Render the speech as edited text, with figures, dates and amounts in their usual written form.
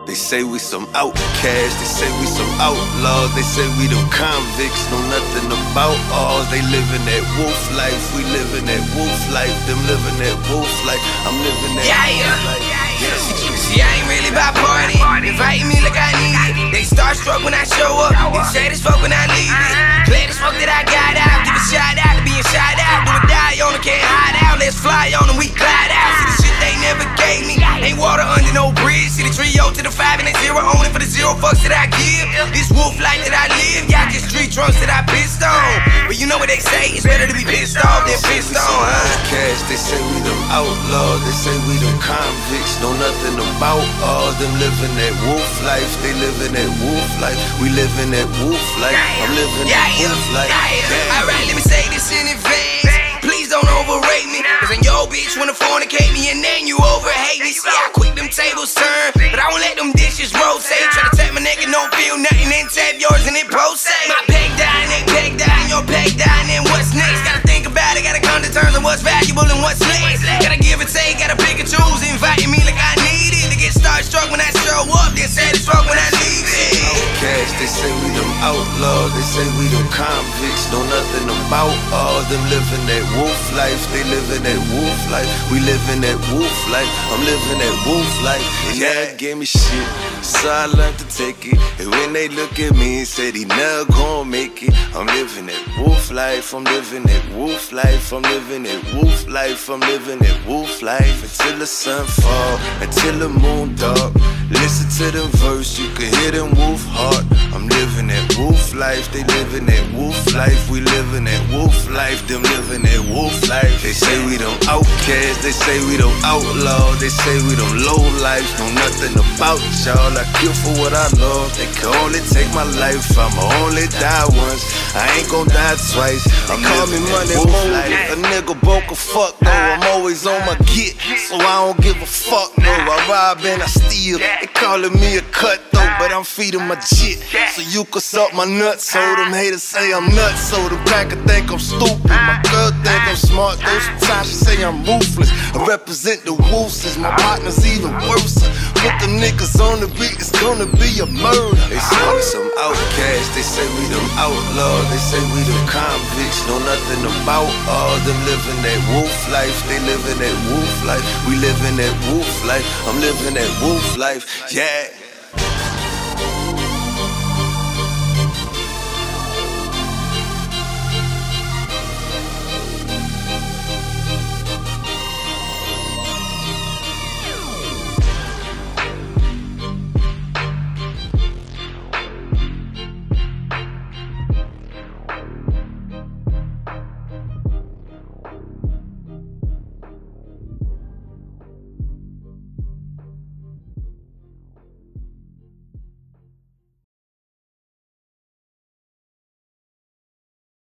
They say we some outcasts, they say we some outlaws, they say we them convicts, know nothing about ours. They living that wolf life, we living that wolf life, them living that wolf life, I'm living that wolf life. See, I ain't really about party, inviting me like I need it. They starstruck when I show up, and sad as fuck when I leave it. Glad as fuck that I got out, give a shout out to being shot out. Do or die on them, can't hide out, let's fly on them, we glide out. See the shit they never gave me, ain't water under no bridge. See the trio to the 5 and they 0, only for the 0 fucks that I give. This wolf life that I live, y'all just street drunks that I pissed on. But you know what they say, it's better to be pissed off than pissed on, huh? They say we them outlaws, they say we them convicts, know nothing about ours. Them living that wolf life, they living that wolf life, we living that wolf life, I'm living that wolf life. Alright, let me say this in advance, please don't overrate me, cause then your bitch wanna fornicate me and then you overhate me. See, I quick them tables turn, but I won't let them dishes rotate. Try to tap my neck and don't feel nothing, then tap yours and it pulsate. My peg dying, they peg dying, your peg dying, then what's next? Gotta think about it, gotta come to terms on what's valuable and what's next. Gotta give and take, gotta pick and choose, inviting me like I need it. To get starstruck when I show up, then sad as fuck when I leave it. Outcasts, they say we them outlaws, they say we them convicts, know nothing about ours. Them living that wolf life, they living that wolf life, we living that wolf life, I'm living that wolf life. And that gave me shit, so I learned to take it. And when they look at me and said he never gon' make it, I'm living that wolf life, I'm living that wolf life, I'm living that wolf life, I'm living that wolf life. Until the sun fall, until the moon dark, listen to them verse, you can hear them wolf heart. I'm living that wolf life, they living that wolf life, we living that wolf life, them living that wolf life. They say we them outcasts, they say we them outlaws, they say we them low lives, know nothing about y'all. I kill for what I love, they can only take my life, I'ma only die once, I ain't gon' die twice. I'm call me money Mogly, a nigga broke a fuck though, I'm always on my get, so I don't give a fuck no. I rob and I steal, they calling me a cutthroat, but I'm feeding my jit, so you can suck my nuts. So them haters say I'm nuts, so the cracker think I'm stupid. My girl think I'm smart, though sometimes she say I'm ruthless. I represent the woosters, my partner's even worse. Put them niggas on the beat, it's gonna be a murder. They say we some outcasts, they say we them outlaws, they say we them convicts, know nothing about all. Them living that wolf life, they living that wolf life, we living that wolf life, I'm living that wolf life, yeah.